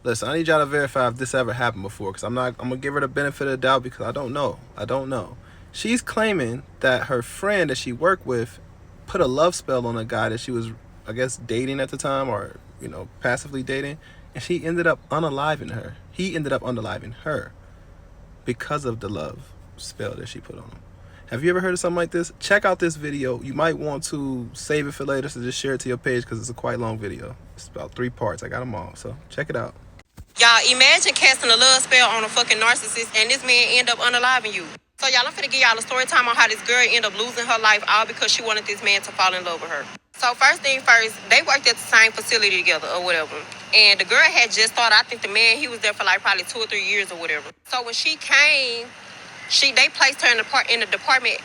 Listen, I need y'all to verify if this ever happened before, because I'm gonna give her the benefit of the doubt, because I don't know. She's claiming that her friend that she worked with put a love spell on a guy that she was, I guess, dating at the time, or passively dating, and she ended up unaliving her. He ended up unaliving her because of the love spell that she put on him. Have you ever heard of something like this? Check out this video. You might want to save it for later, so just share it to your page, because it's a quite long video. It's about 3 parts. I got them all, so check it out. Y'all, imagine casting a love spell on a fucking narcissist and this man end up unaliving you. So y'all, I'm finna give y'all a story time on how this girl ended up losing her life all because she wanted this man to fall in love with her. So first thing first, they worked at the same facility together or whatever. And the girl had just started. I think the man, he was there for like probably 2 or 3 years or whatever. So when she came, they placed her in the department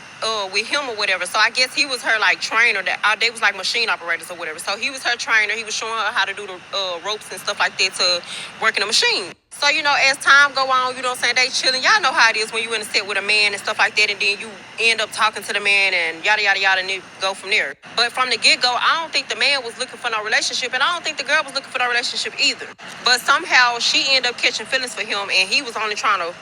with him or whatever. So I guess he was her like trainer. They was like machine operators or whatever. So he was her trainer. He was showing her how to do the ropes and stuff like that to work in the machine. So as time go on, what I'm saying, they chilling. Y'all know how it is when you in a set with a man and stuff like that, and then you end up talking to the man and yada yada yada, and it go from there. But from the get go, I don't think the man was looking for no relationship, and I don't think the girl was looking for no relationship either. But somehow she ended up catching feelings for him, and he was only trying to.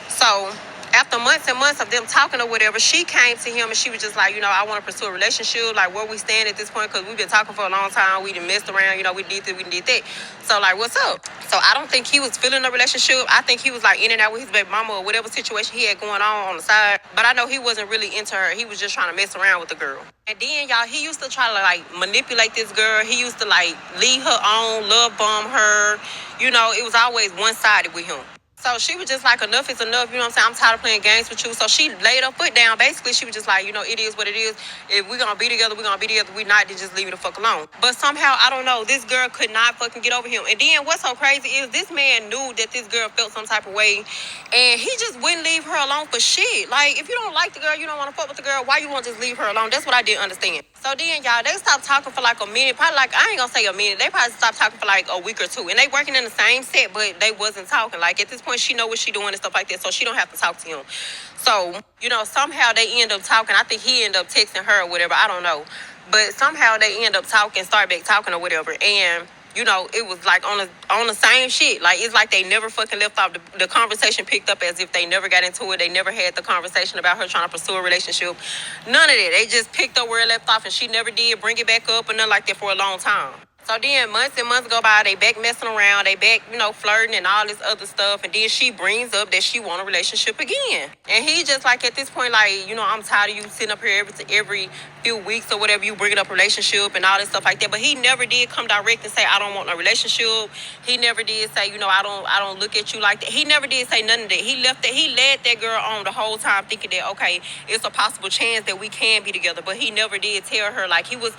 So after months and months of them talking or whatever, she came to him and she was just like, I want to pursue a relationship. Like, where we stand at this point, because we've been talking for a long time. We done messed around, we did this, we did that. So, like, what's up? So, I don't think he was feeling a relationship. I think he was, like, in and out with his baby mama or whatever situation he had going on the side. But I know he wasn't really into her. He was just trying to mess around with the girl. And then, y'all, he used to try to, like, manipulate this girl. He used to, like, lead her on, love bomb her. It was always one-sided with him. So she was just like, enough is enough, I'm saying? I'm tired of playing games with you. So she laid her foot down. Basically, she was just like, it is what it is. If we're going to be together, we're going to be together. We not, then just leave it the fuck alone. But somehow, I don't know, this girl could not fucking get over him. And then what's so crazy is this man knew that this girl felt some type of way. And he just wouldn't leave her alone for shit. Like, if you don't like the girl, you don't want to fuck with the girl, why you want to just leave her alone? That's what I didn't understand. So then, y'all, they stopped talking for like a minute. Probably like, I ain't going to say a minute. They probably stopped talking for like a week or two. And they working in the same set, but they wasn't talking. Like, at this point, she know what she doing and stuff like that, so she don't have to talk to him. So, somehow they end up talking. I think he ended up texting her or whatever. I don't know. But somehow they end up talking, start back talking or whatever. And, it was like on the same shit. Like, it's like they never fucking left off. The conversation picked up as if they never got into it. They never had the conversation about her trying to pursue a relationship. None of that. They just picked up where it left off, and she never did bring it back up or nothing like that for a long time. So then months and months go by, they back messing around, they back, flirting and all this other stuff. And then she brings up that she want a relationship again. And he just like, at this point, like, I'm tired of you sitting up here every few weeks or whatever, you bringing up a relationship and all this stuff like that. But he never did come direct and say, I don't want no relationship. He never did say, I don't look at you like that. He never did say none of that. He led that girl on the whole time thinking that, okay, it's a possible chance that we can be together. But he never did tell her, like, he was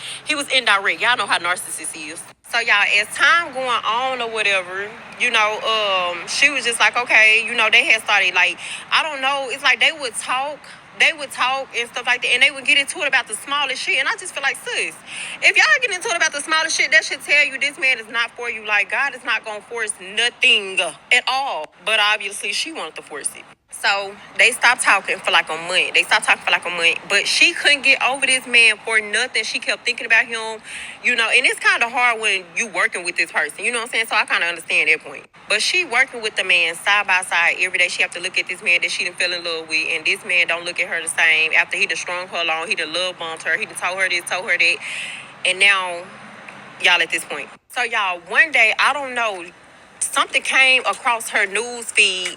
indirect. Y'all know how narcissist is. So, y'all, as time going on or whatever, she was just like, okay, they had started, like, I don't know, it's like they would talk and stuff like that, and they would get into it about the smallest shit, and I just feel like, sis, if y'all get into it about the smallest shit, that should tell you this man is not for you. Like, God is not gonna force nothing at all, but obviously she wanted to force it. So they stopped talking for like a month. But she couldn't get over this man for nothing. She kept thinking about him, and it's kind of hard when you working with this person, you know what I'm saying? So I kind of understand that point. But she working with the man side by side every day. She have to look at this man that she done fell in love with, and this man don't look at her the same. After he done strung her along, he done love bombed her, he done told her this, told her that, and now y'all at this point. So y'all, one day, I don't know, something came across her news feed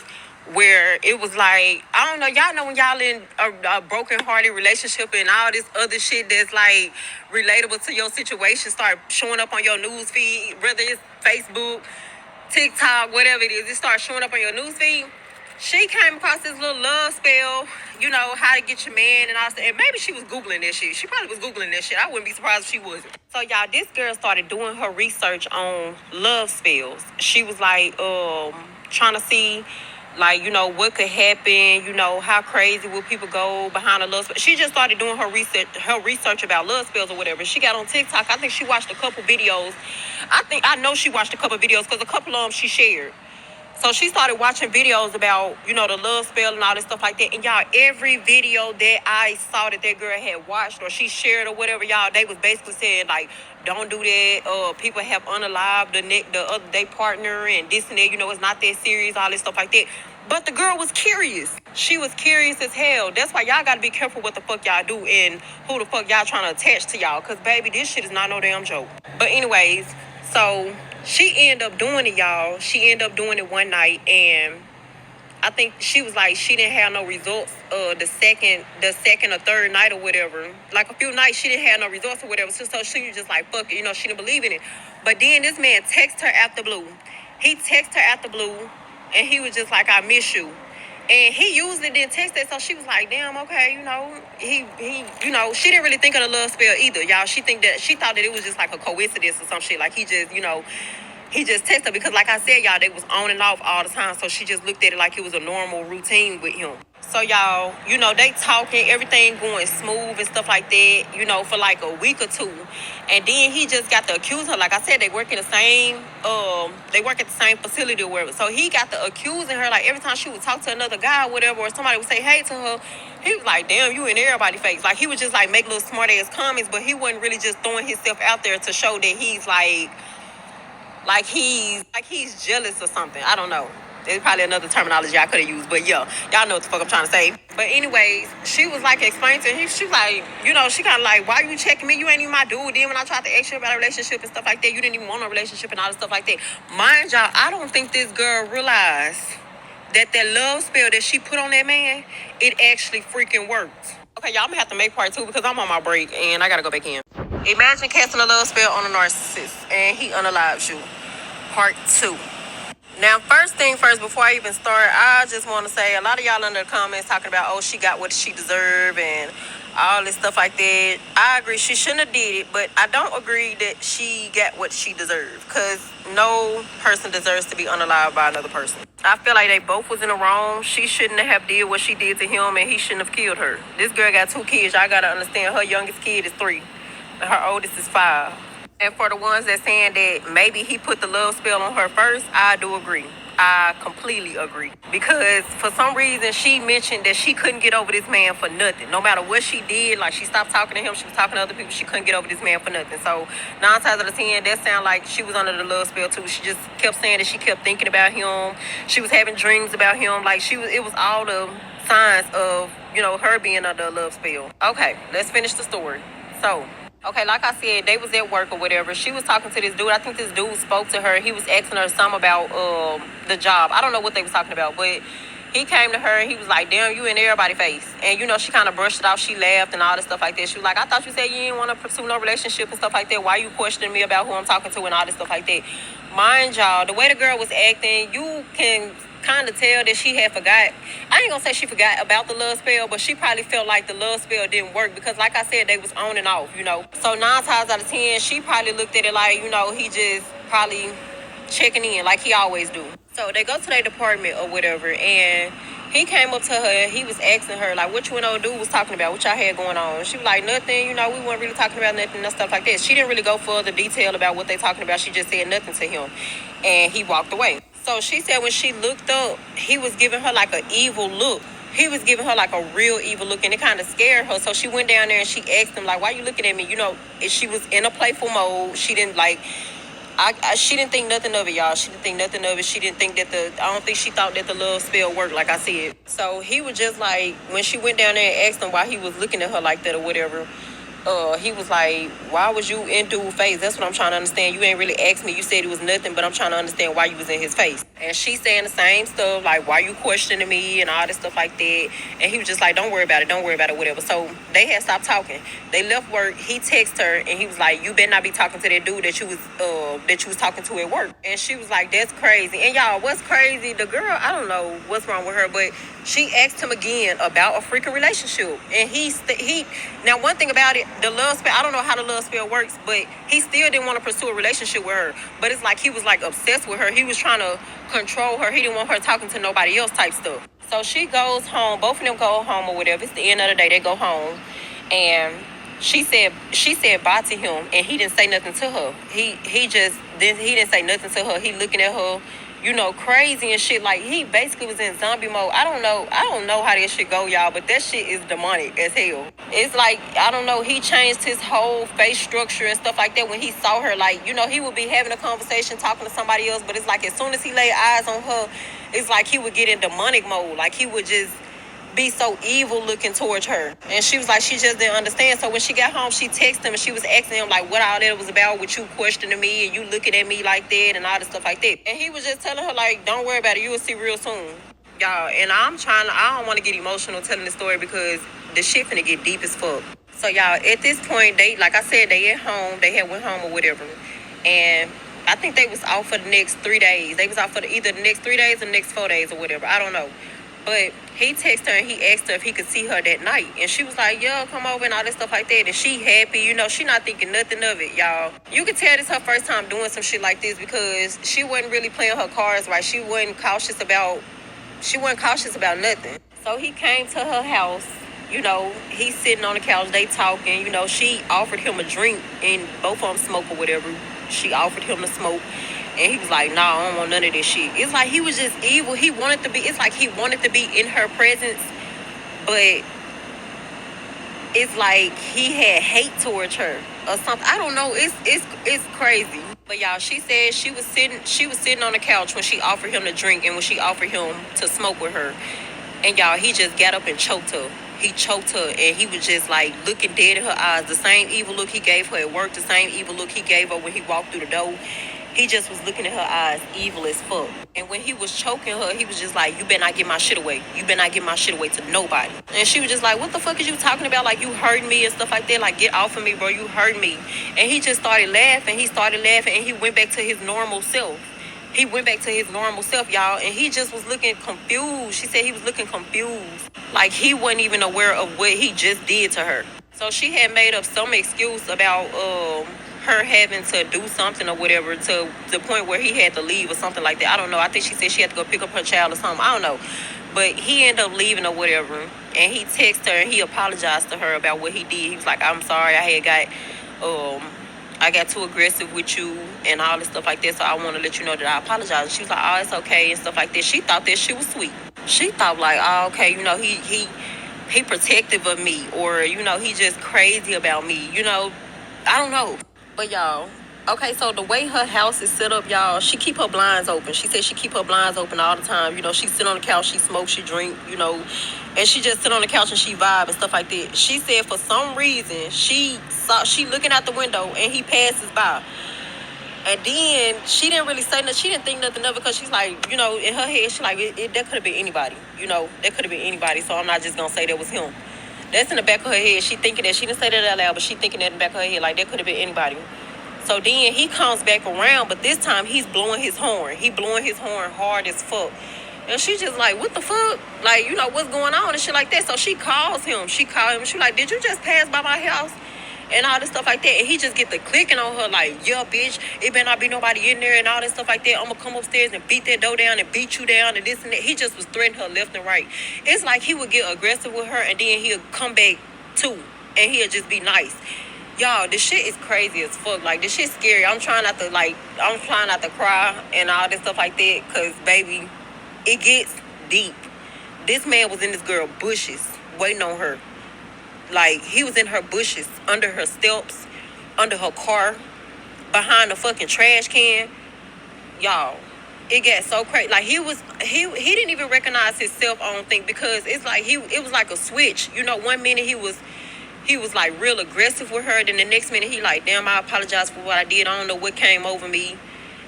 where it was like, I don't know, y'all know when y'all in a broken-hearted relationship and all this other shit that's like relatable to your situation start showing up on your news feed, whether it's Facebook, TikTok, whatever it is, it starts showing up on your news feed. She came across this little love spell, how to get your man and all that. And maybe she was Googling this shit. She probably was Googling this shit. I wouldn't be surprised if she wasn't. So, y'all, this girl started doing her research on love spells. She was like, trying to see, like, what could happen, how crazy will people go behind a love spell. She just started doing her research about love spells or whatever. She got on TikTok. I think she watched a couple videos. I know she watched a couple videos because a couple of them she shared. So she started watching videos about, the love spell and all this stuff like that. And y'all, every video that I saw that girl had watched or she shared or whatever, y'all, they was basically saying like, don't do that. People have unalived the other day partner and this and that. It's not that serious, all this stuff like that. But the girl was curious. She was curious as hell. That's why y'all gotta be careful what the fuck y'all do and who the fuck y'all trying to attach to y'all. Cause baby, this shit is not no damn joke. But anyways, so she ended up doing it, y'all. She ended up doing it one night, and I think she was like she didn't have no results. The second or third night or whatever. Like a few nights she didn't have no results or whatever. So she was just like fuck it, she didn't believe in it. But then this man texted her out the blue. He texted her out the blue, and he was just like, I miss you. And he usually didn't text that, so she was like, damn, okay, he she didn't really think of the love spell either, y'all. She thought that it was just like a coincidence or some shit. Like he just texted her because, like I said, y'all, they was on and off all the time. So she just looked at it like it was a normal routine with him. So y'all, they talking, everything going smooth and stuff like that, for like a week or two. And then he just got to accuse her. Like I said, they work at the same facility or whatever. So he got to accusing her, like every time she would talk to another guy or whatever, or somebody would say hey to her, he was like, damn, you in everybody's face. Like he was just like make little smart ass comments, but he wasn't really just throwing himself out there to show that he's like he's jealous or something. I don't know. There's probably another terminology I could have used, but yeah, y'all know what the fuck I'm trying to say. But anyways, she was like explaining to him, she was like, she kind of like, why you checking me? You ain't even my dude. Then when I tried to ask you about a relationship and stuff like that, you didn't even want a relationship and all this stuff like that. Mind y'all, I don't think this girl realized that love spell that she put on that man, it actually freaking worked. Okay, y'all, I'm gonna have to make part 2 because I'm on my break and I gotta go back in. Imagine casting a love spell on a narcissist and he unalives you. Part 2. Now, first thing first, before I even start, I just want to say a lot of y'all under the comments talking about, oh, she got what she deserved and all this stuff like that. I agree, she shouldn't have did it, but I don't agree that she got what she deserved, because no person deserves to be unalived by another person. I feel like they both was in the wrong. She shouldn't have did what she did to him, and he shouldn't have killed her. This girl got 2 kids. Y'all got to understand, her youngest kid is 3, and her oldest is 5. And for the ones that saying that maybe he put the love spell on her first, I do agree. I completely agree. Because for some reason, she mentioned that she couldn't get over this man for nothing. No matter what she did, like she stopped talking to him, she was talking to other people, she couldn't get over this man for nothing. So 9 times out of 10, that sound like she was under the love spell too. She just kept saying that she kept thinking about him. She was having dreams about him. Like it was all the signs of, her being under a love spell. Okay, let's finish the story. So, okay, like I said, they was at work or whatever. She was talking to this dude. I think this dude spoke to her. He was asking her something about the job. I don't know what they was talking about, but he came to her and he was like, damn, you in everybody's face. And, she kind of brushed it off. She laughed and all this stuff like that. She was like, I thought you said you didn't want to pursue no relationship and stuff like that. Why you questioning me about who I'm talking to and all this stuff like that? Mind y'all, the way the girl was acting, you can kind of tell that she had forgot. I ain't gonna say she forgot about the love spell, but she probably felt like the love spell didn't work because, like I said, they was on and off, So 9 times out of 10, she probably looked at it like, he just probably checking in like he always do. So they go to their department or whatever, and he came up to her. He was asking her, like, what you and old dude was talking about, what y'all had going on. She was like, nothing, we weren't really talking about nothing and stuff like that. She didn't really go further detail about what they talking about. She just said nothing to him, and he walked away. So she said when she looked up, he was giving her like an evil look. He was giving her like a real evil look, and it kind of scared her. So she went down there and she asked him, like, why you looking at me? She was in a playful mode. She didn't she didn't think nothing of it, y'all. She didn't think nothing of it. She didn't think that I don't think she thought that the love spell worked, like I said. So he was just like, when she went down there and asked him why he was looking at her like that or whatever, he was like, why was you in dude's face? That's what I'm trying to understand. You ain't really asked me. You said it was nothing, but I'm trying to understand why you was in his face. And she saying the same stuff, like, why you questioning me and all this stuff like that. And he was just like, don't worry about it, whatever. So they had stopped talking. They left work. He texted her and he was like, you better not be talking to that dude that you was talking to at work. And she was like, that's crazy. And y'all, what's crazy? The girl, I don't know what's wrong with her, but she asked him again about a freaking relationship. And he now, one thing about it, the love spell, I don't know how the love spell works, but he still didn't want to pursue a relationship with her. But it's like he was like obsessed with her. He was trying to control her. He didn't want her talking to nobody else type stuff. So she goes home. Both of them go home or whatever. It's the end of the day. They go home. And She said bye to him, and he didn't say nothing to her. He didn't say nothing to her. He looking at her, crazy and shit. Like, he basically was in zombie mode. I don't know how this shit go, y'all, but that shit is demonic as hell. It's like, I don't know, he changed his whole face structure and stuff like that when he saw her. Like, he would be having a conversation, talking to somebody else, but it's like as soon as he laid eyes on her, it's like he would get in demonic mode. Like, he would just be so evil looking towards her. And she was like, she just didn't understand. So when she got home, she texted him and she was asking him like what all that was about, with you questioning me and you looking at me like that and all this stuff like that. And he was just telling her like, don't worry about it, you will see real soon. Y'all, and I don't want to get emotional telling the story because the shit finna get deep as fuck. So y'all, at this point, they, like I said, they at home, they had went home or whatever. And I think they was out for the next 3 days. They was out for either the next 3 days or the next 4 days or whatever. I don't know. But he texted her and he asked her if he could see her that night. And she was like, yeah, come over and all this stuff like that. And she happy, she not thinking nothing of it, y'all. You can tell this her first time doing some shit like this because she wasn't really playing her cards right. She wasn't cautious about nothing. So he came to her house, he's sitting on the couch, they talking, she offered him a drink and both of them smoke or whatever. She offered him to smoke. And he was like, nah, I don't want none of this shit. It's like he was just evil. It's like he wanted to be in her presence, but it's like he had hate towards her or something. I don't know. It's crazy. But y'all, she said she was sitting on the couch when she offered him to drink and when she offered him to smoke with her. And y'all, he just got up and choked her. He choked her and he was just like looking dead in her eyes. The same evil look he gave her at work, the same evil look he gave her when he walked through the door. He just was looking at her eyes evil as fuck. And when he was choking her, he was just like, you better not get my shit away. You better not get my shit away to nobody. And she was just like, what the fuck is you talking about? Like, you hurt me and stuff like that. Like, get off of me, bro. You hurt me. And he just started laughing. And he went back to his normal self. Y'all. And he just was looking confused. She said he was looking confused. Like, he wasn't even aware of what he just did to her. So she had made up some excuse about, her having to do something or whatever to the point where he had to leave or something like that. I don't know. I think she said she had to go pick up her child or something. I don't know. But he ended up leaving or whatever. And he texted her and he apologized to her about what he did. He was like, I'm sorry. I got too aggressive with you and all this stuff like that. So I want to let you know that I apologize. She was like, oh, it's okay and stuff like that. She thought that shit was sweet. She thought like, oh, okay, he protective of me, or, he just crazy about me. I don't know. But y'all, okay, so the way her house is set up, y'all, she keep her blinds open. She said she keep her blinds open all the time. She sit on the couch, she smoke, she drink, and she just sit on the couch and she vibe and stuff like that. She said for some reason she looking out the window and he passes by. And then she didn't really say nothing. She didn't think nothing of it because she's like, in her head, she's like, that could have been anybody. That could have been anybody. So I'm not just going to say that was him. That's in the back of her head. She thinking that. She didn't say that out loud, but she thinking that in the back of her head. Like, that could have been anybody. So then he comes back around, but this time he's blowing his horn. He blowing his horn hard as fuck. And she just like, what the fuck? Like, what's going on and shit like that. So she calls him. She like, did you just pass by my house? And all this stuff like that. And he just get the clicking on her like, yeah, bitch, it better not be nobody in there and all this stuff like that. I'm going to come upstairs and beat that door down and beat you down and this and that. He just was threatening her left and right. It's like he would get aggressive with her and then he'll come back too. And he'll just be nice. Y'all, this shit is crazy as fuck. Like, this shit's scary. I'm trying not to cry and all this stuff like that. Because, baby, it gets deep. This man was in this girl bushes waiting on her. Like, he was in her bushes, under her steps, under her car, behind the fucking trash can. Y'all, it got so crazy. Like, he didn't even recognize himself, I don't think, because it's like it was like a switch. 1 minute he was like real aggressive with her, then the next minute he like, damn, I apologize for what I did. I don't know what came over me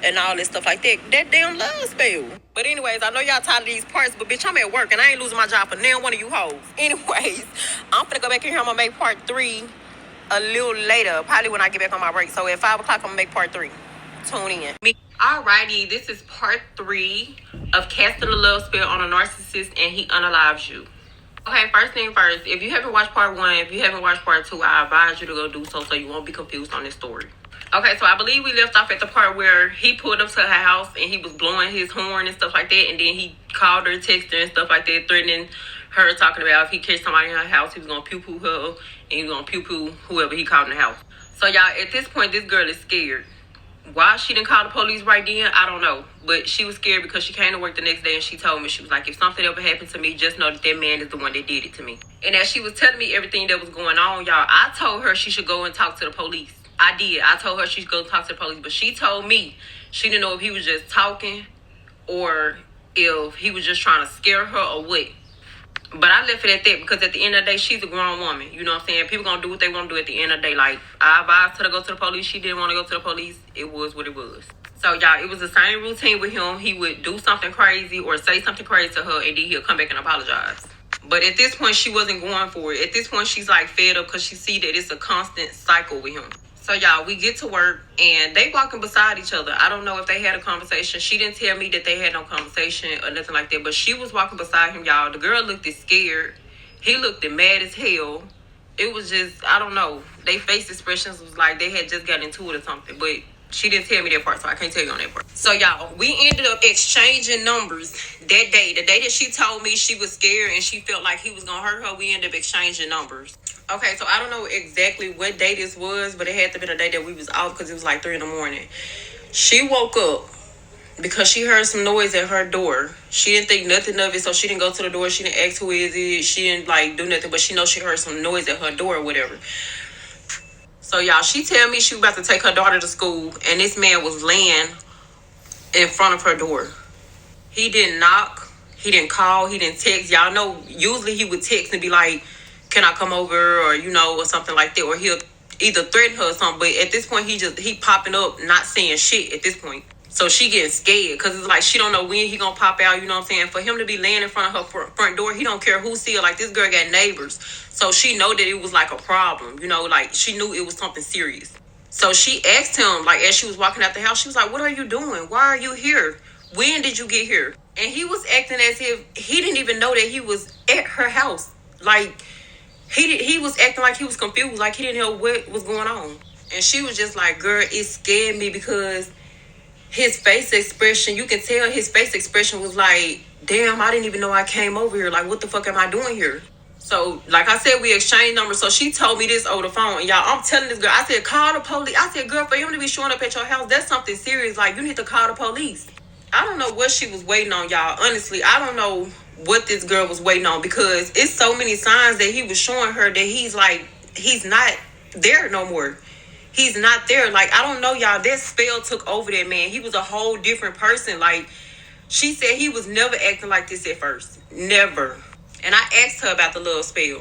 and all this stuff like that. That damn love spell. But anyways, I know y'all tired of these parts, but bitch, I'm at work and I ain't losing my job for now one of you hoes. Anyways, I'm finna go back in here. I'm gonna make part 3 a little later, probably when I get back on my break. So at 5 o'clock, I'm gonna make part 3. Tune in. Alrighty, this is part 3 of casting a love spell on a narcissist and he unalives you. Okay, first thing first, if you haven't watched part 1, if you haven't watched part 2, I advise you to go do so you won't be confused on this story. Okay, so I believe we left off at the part where he pulled up to her house and he was blowing his horn and stuff like that, and then he called her, texted her and stuff like that, threatening her talking about if he catch somebody in her house, he was gonna poo-poo her and he was gonna poo-poo whoever he caught in the house. So y'all, at this point, this girl is scared. Why she didn't call the police right then, I don't know. But she was scared because she came to work the next day and she told me, she was like, if something ever happened to me, just know that that man is the one that did it to me. And as she was telling me everything that was going on, y'all, I told her she should go and talk to the police. I did. I told her she should go talk to the police. But she told me she didn't know if he was just talking or if he was just trying to scare her or what. But I left it at that because at the end of the day, she's a grown woman. You know what I'm saying? People gonna do what they want to do at the end of the day. Like, I advised her to go to the police. She didn't want to go to the police. It was what it was. So, y'all, it was the same routine with him. He would do something crazy or say something crazy to her, and then he'll come back and apologize. But at this point, she wasn't going for it. At this point, she's, like, fed up because she see that it's a constant cycle with him. So, y'all, we get to work, and they walking beside each other. I don't know if they had a conversation. She didn't tell me that they had no conversation or nothing like that, but she was walking beside him, y'all. The girl looked scared. He looked mad as hell. It was just, I don't know. They face expressions was like they had just got into it or something, but she didn't tell me that part, so I can't tell you on that part. So, y'all, we ended up exchanging numbers that day. The day that she told me she was scared and she felt like he was going to hurt her, we ended up exchanging numbers. Okay, so I don't know exactly what day this was, but it had to be the day that we was out because it was like 3 in the morning. She woke up because she heard some noise at her door. She didn't think nothing of it, so she didn't go to the door. She didn't ask who is it. She didn't, like, do nothing, but she knows she heard some noise at her door or whatever. So, y'all, she tell me she was about to take her daughter to school, and this man was laying in front of her door. He didn't knock. He didn't call. He didn't text. Y'all know, usually he would text and be like, can I come over, or, you know, or something like that, or he'll either threaten her or something. But at this point, he popping up, not saying shit at this point. So she getting scared because it's like she don't know when he gonna pop out, you know what I'm saying? For him to be laying in front of her front door, he don't care who see her. Like, this girl got neighbors, so she know that it was like a problem, you know, like she knew it was something serious. So she asked him, like, as she was walking out the house, she was like, what are you doing? Why are you here? When did you get here? And he was acting as if he didn't even know that he was at her house. Like, he was acting like he was confused, like he didn't know what was going on. And she was just like, girl, it scared me because his face expression, you can tell his face expression was like, damn, I didn't even know I came over here. Like, what the fuck am I doing here? So, like I said, we exchanged numbers. So she told me this over the phone. And y'all, I'm telling this girl, I said, call the police. I said, girl, for him to be showing up at your house, that's something serious. Like, you need to call the police. I don't know what she was waiting on, y'all. Honestly, I don't know what this girl was waiting on, because it's so many signs that he was showing her that he's not there no more. He's not there. Like, I don't know, y'all. That spell took over that man. He was a whole different person. Like, she said he was never acting like this at first. Never. And I asked her about the love spell.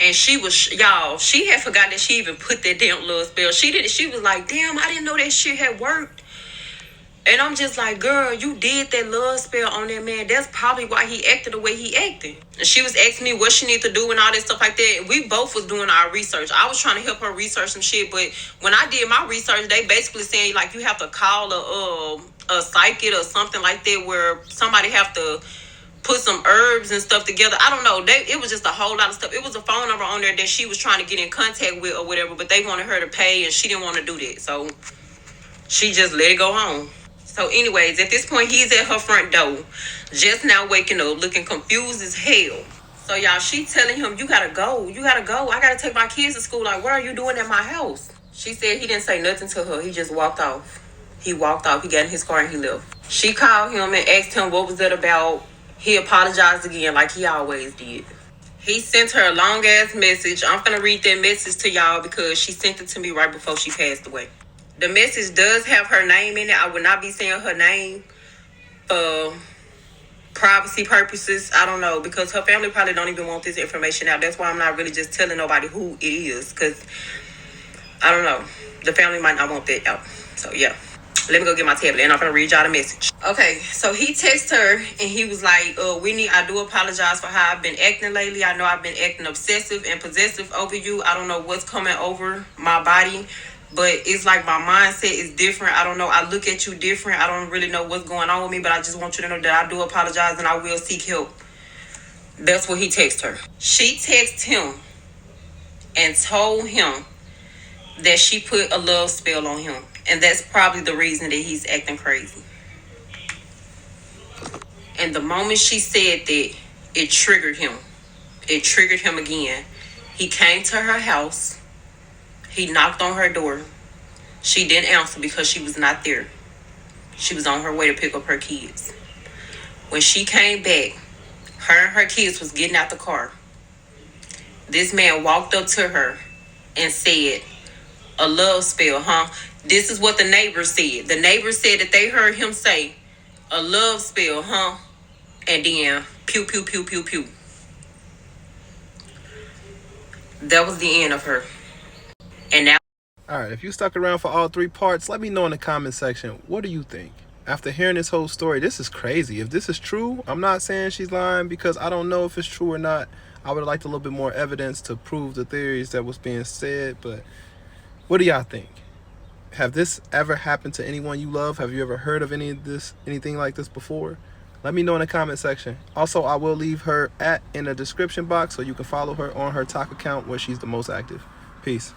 And she was, y'all, she had forgotten that she even put that damn love spell. She was like, damn, I didn't know that shit had worked. And I'm just like, girl, you did that love spell on that man. That's probably why he acted the way he acted. And she was asking me what she need to do and all that stuff like that. And we both was doing our research. I was trying to help her research some shit. But when I did my research, they basically saying, like, you have to call a psychic or something like that, where somebody have to put some herbs and stuff together. I don't know. It was just a whole lot of stuff. It was a phone number on there that she was trying to get in contact with or whatever. But they wanted her to pay, and she didn't want to do that. So she just let it go home. So anyways, at this point, he's at her front door, just now waking up, looking confused as hell. So, y'all, she telling him, you gotta go. You gotta go. I gotta take my kids to school. Like, what are you doing at my house? She said he didn't say nothing to her. He just walked off. He walked off. He got in his car and he left. She called him and asked him what was that about. He apologized again like he always did. He sent her a long-ass message. I'm gonna read that message to y'all because she sent it to me right before she passed away. The message does have her name in it. I would not be saying her name for privacy purposes. I don't know, because her family probably don't even want this information out. That's why I'm not really just telling nobody who it is, because I don't know. The family might not want that out. So, yeah. Let me go get my tablet and I'm going to read y'all the message. Okay, so he texted her and he was like, Whitney, I do apologize for how I've been acting lately. I know I've been acting obsessive and possessive over you. I don't know what's coming over my body, but it's like my mindset is different. I don't know. I look at you different. I don't really know what's going on with me, but I just want you to know that I do apologize and I will seek help. That's what he texted her. She texted him and told him that she put a love spell on him. And that's probably the reason that he's acting crazy. And the moment she said that it triggered him. It triggered him again. He came to her house. He knocked on her door. She didn't answer because she was not there. She was on her way to pick up her kids. When she came back, her and her kids was getting out the car. This man walked up to her and said, "A love spell, huh?" This is what the neighbors said. The neighbors said that they heard him say, "A love spell, huh?" And then, pew, pew, pew, pew, pew. That was the end of her. And now... All right, if you stuck around for all 3 parts, let me know in the comment section. What do you think? After hearing this whole story, this is crazy. If this is true, I'm not saying she's lying because I don't know if it's true or not. I would have liked a little bit more evidence to prove the theories that was being said, but what do y'all think? Have this ever happened to anyone you love? Have you ever heard of anything like this before? Let me know in the comment section. Also, I will leave her in the description box so you can follow her on her TikTok account where she's the most active. Peace.